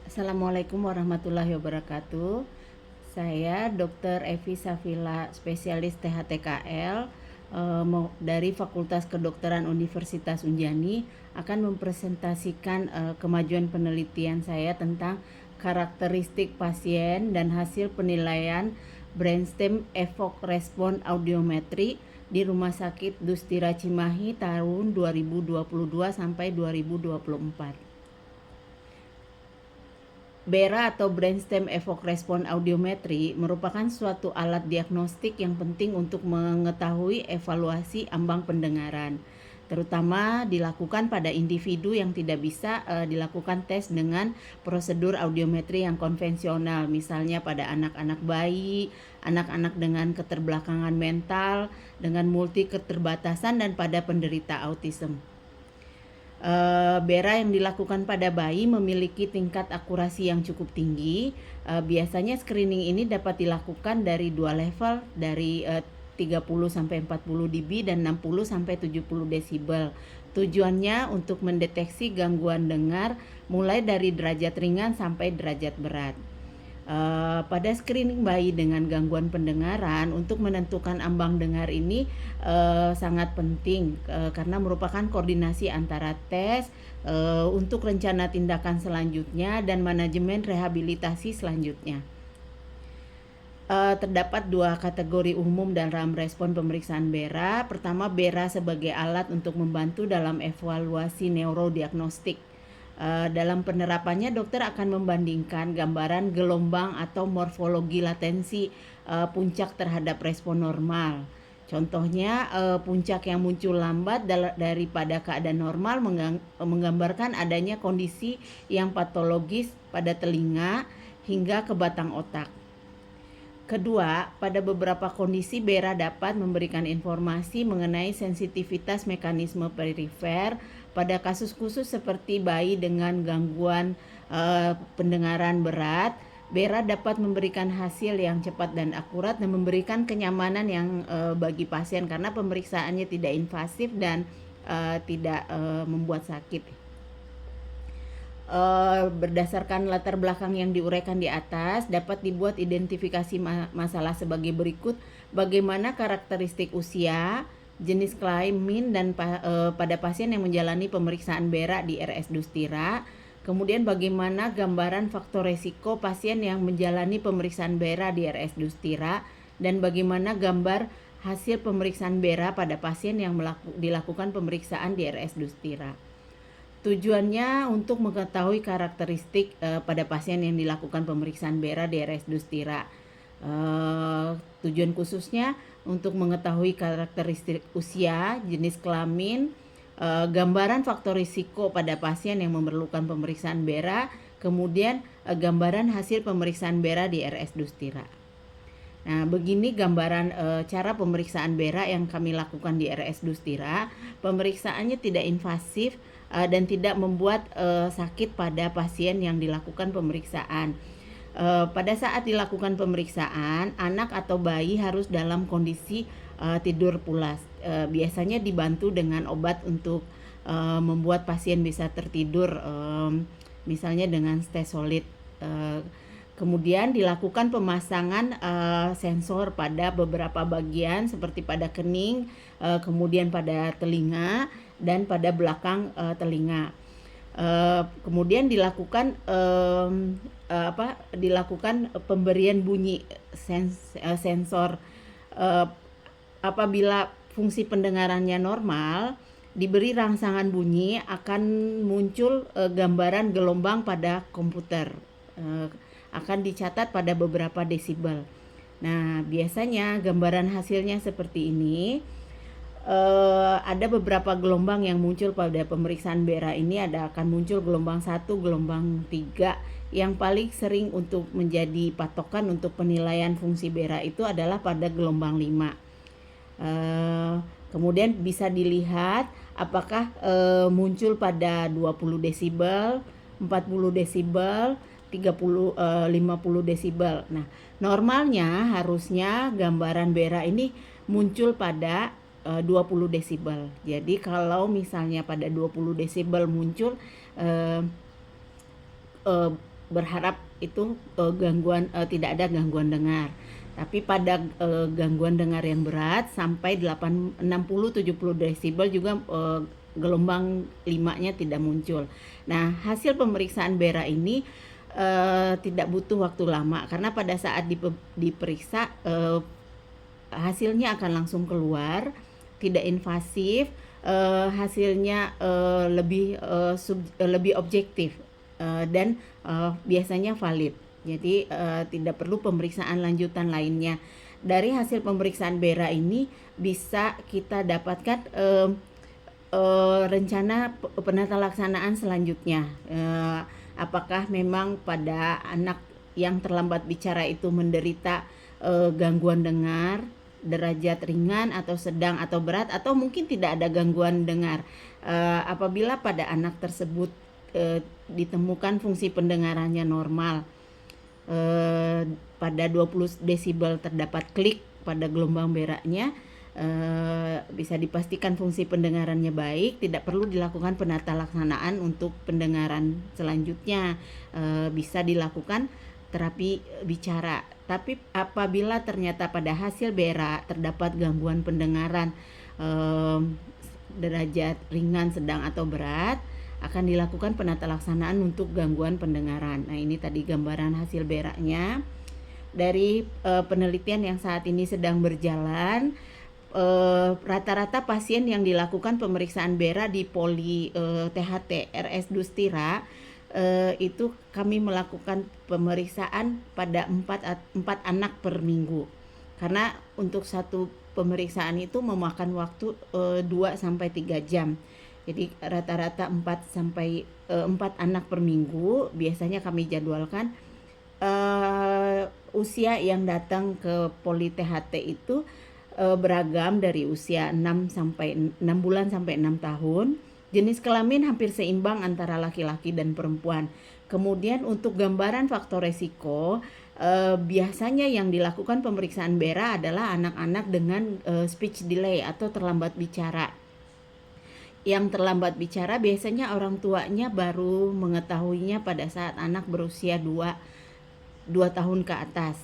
Assalamualaikum warahmatullahi wabarakatuh. Saya Dr. Evi Safila, spesialis THTKL dari Fakultas Kedokteran Universitas Unjani akan mempresentasikan kemajuan penelitian saya tentang karakteristik pasien dan hasil penilaian brainstem evok respon audiometri di Rumah Sakit Dustira Cimahi tahun 2022 sampai 2024. BERA atau Brainstem Evok Respon Audiometri merupakan suatu alat diagnostik yang penting untuk mengetahui evaluasi ambang pendengaran, terutama dilakukan pada individu yang tidak bisa dilakukan tes dengan prosedur audiometri yang konvensional, misalnya pada anak-anak bayi, anak-anak dengan keterbelakangan mental, dengan multi keterbatasan, dan pada penderita autism. BERA yang dilakukan pada bayi memiliki tingkat akurasi yang cukup tinggi. Biasanya screening ini dapat dilakukan dari 2 level, dari 30 sampai 40 dB dan 60 sampai 70 desibel. Tujuannya untuk mendeteksi gangguan dengar mulai dari derajat ringan sampai derajat berat. Pada screening bayi dengan gangguan pendengaran untuk menentukan ambang dengar ini sangat penting karena merupakan koordinasi antara tes untuk rencana tindakan selanjutnya dan manajemen rehabilitasi selanjutnya. Terdapat 2 kategori umum dalam respon pemeriksaan BERA. Pertama, BERA sebagai alat untuk membantu dalam evaluasi neurodiagnostik. Dalam penerapannya, dokter akan membandingkan gambaran gelombang atau morfologi latensi puncak terhadap respon normal. Contohnya, puncak yang muncul lambat daripada keadaan normal menggambarkan adanya kondisi yang patologis pada telinga hingga ke batang otak. Kedua, pada beberapa kondisi BERA dapat memberikan informasi mengenai sensitivitas mekanisme perifer pada kasus khusus seperti bayi dengan gangguan pendengaran berat. BERA dapat memberikan hasil yang cepat dan akurat dan memberikan kenyamanan yang bagi pasien karena pemeriksaannya tidak invasif dan tidak membuat sakit. Berdasarkan latar belakang yang diuraikan di atas, dapat dibuat identifikasi masalah sebagai berikut: bagaimana karakteristik usia, jenis kelamin dan pada pasien yang menjalani pemeriksaan BERA di RS Dustira. Kemudian bagaimana gambaran faktor resiko pasien yang menjalani pemeriksaan BERA di RS Dustira, dan bagaimana gambar hasil pemeriksaan BERA pada pasien yang dilakukan pemeriksaan di RS Dustira. Tujuannya untuk mengetahui karakteristik pada pasien yang dilakukan pemeriksaan BERA di RS Dustira. Tujuan khususnya untuk mengetahui karakteristik usia, jenis kelamin, gambaran faktor risiko pada pasien yang memerlukan pemeriksaan BERA, kemudian gambaran hasil pemeriksaan BERA di RS Dustira. Nah, begini gambaran cara pemeriksaan BERA yang kami lakukan di RS Dustira. Pemeriksaannya tidak invasif dan tidak membuat sakit pada pasien yang dilakukan pemeriksaan. Pada saat dilakukan pemeriksaan, anak atau bayi harus dalam kondisi tidur pulas. Biasanya dibantu dengan obat untuk membuat pasien bisa tertidur, misalnya dengan stesolid. Kemudian dilakukan pemasangan sensor pada beberapa bagian seperti pada kening, kemudian pada telinga dan pada belakang telinga. Kemudian dilakukan pemberian bunyi sensor. Apabila fungsi pendengarannya normal, diberi rangsangan bunyi akan muncul gambaran gelombang pada komputer. Akan dicatat pada beberapa desibel. Nah, biasanya gambaran hasilnya seperti ini. Ada beberapa gelombang yang muncul pada pemeriksaan BERA ini. Akan muncul gelombang 1, gelombang 3. Yang paling sering untuk menjadi patokan untuk penilaian fungsi BERA itu adalah pada gelombang 5. Kemudian bisa dilihat apakah muncul pada 20 desibel, 40 desibel, 50 desibel. Nah, normalnya harusnya gambaran BERA ini muncul pada 20 desibel. Jadi kalau misalnya pada 20 desibel muncul, berharap itu gangguan tidak ada gangguan dengar. Tapi pada gangguan dengar yang berat sampai 60-70 desibel juga gelombang 5-nya tidak muncul. Nah, hasil pemeriksaan BERA ini tidak butuh waktu lama karena pada saat diperiksa hasilnya akan langsung keluar, tidak invasif, hasilnya lebih objektif dan biasanya valid. Jadi tidak perlu pemeriksaan lanjutan lainnya. Dari hasil pemeriksaan BERA ini bisa kita dapatkan rencana penata laksanaan selanjutnya. Apakah memang pada anak yang terlambat bicara itu menderita gangguan dengar derajat ringan atau sedang atau berat, atau mungkin tidak ada gangguan dengar. Apabila pada anak tersebut ditemukan fungsi pendengarannya normal, pada 20 desibel terdapat klik pada gelombang BERA-nya, bisa dipastikan fungsi pendengarannya baik, tidak perlu dilakukan penata laksanaan untuk pendengaran selanjutnya. Bisa dilakukan terapi bicara. Tapi apabila ternyata pada hasil BERA terdapat gangguan pendengaran derajat ringan, sedang atau berat, akan dilakukan penata laksanaan untuk gangguan pendengaran. Nah, ini tadi gambaran hasil BERA-nya. Dari penelitian yang saat ini sedang berjalan, rata-rata pasien yang dilakukan pemeriksaan BERA di Poli THT RS Dustira itu kami melakukan pemeriksaan pada 4 anak per minggu. Karena untuk satu pemeriksaan itu memakan waktu 2-3 jam. Jadi rata-rata 4 anak per minggu biasanya kami jadwalkan. Usia yang datang ke Poli THT itu beragam dari usia 6 bulan sampai 6 tahun. Jenis kelamin hampir seimbang antara laki-laki dan perempuan. Kemudian untuk gambaran faktor resiko, biasanya yang dilakukan pemeriksaan BERA adalah anak-anak dengan speech delay atau terlambat bicara. Yang terlambat bicara biasanya orang tuanya baru mengetahuinya pada saat anak berusia 2 tahun ke atas.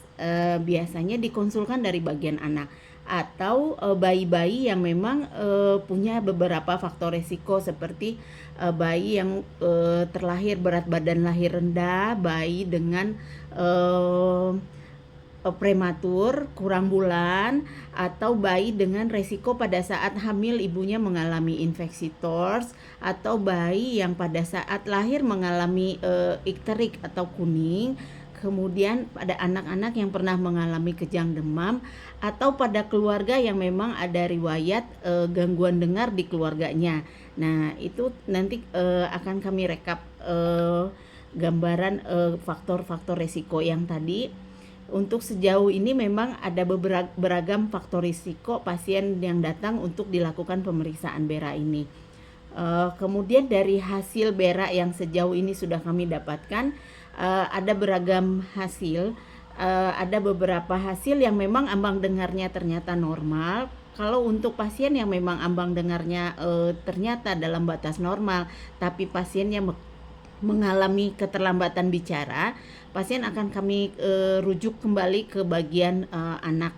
Biasanya dikonsulkan dari bagian anak, atau bayi-bayi yang memang punya beberapa faktor resiko seperti bayi yang terlahir berat badan lahir rendah, bayi dengan prematur kurang bulan, atau bayi dengan resiko pada saat hamil ibunya mengalami infeksi TORS, atau bayi yang pada saat lahir mengalami ikterik atau kuning. Kemudian pada anak-anak yang pernah mengalami kejang demam, atau pada keluarga yang memang ada riwayat gangguan dengar di keluarganya. Nah, itu nanti akan kami rekap gambaran faktor-faktor risiko yang tadi. Untuk sejauh ini memang ada beragam faktor risiko pasien yang datang untuk dilakukan pemeriksaan BERA ini. Kemudian dari hasil BERA yang sejauh ini sudah kami dapatkan, ada beragam hasil. Ada beberapa hasil yang memang ambang dengarnya ternyata normal. Kalau untuk pasien yang memang ambang dengarnya ternyata dalam batas normal, tapi pasiennya mengalami keterlambatan bicara, pasien akan kami rujuk kembali ke bagian anak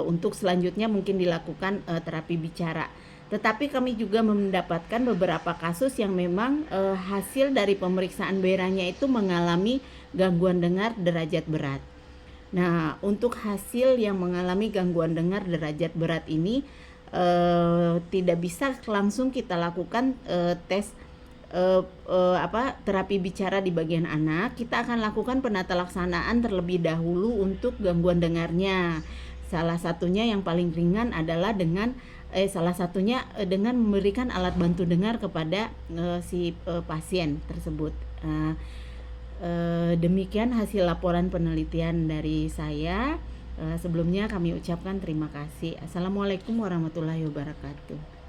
untuk selanjutnya mungkin dilakukan terapi bicara. Tetapi kami juga mendapatkan beberapa kasus yang memang hasil dari pemeriksaan BERA-nya itu mengalami gangguan dengar derajat berat. Nah, untuk hasil yang mengalami gangguan dengar derajat berat ini tidak bisa langsung kita lakukan tes terapi bicara di bagian anak. Kita akan lakukan penata laksanaan terlebih dahulu untuk gangguan dengarnya. Salah satunya yang paling ringan adalah dengan memberikan alat bantu dengar kepada si pasien tersebut. Demikian hasil laporan penelitian dari saya. Sebelumnya kami ucapkan terima kasih. Assalamualaikum warahmatullahi wabarakatuh.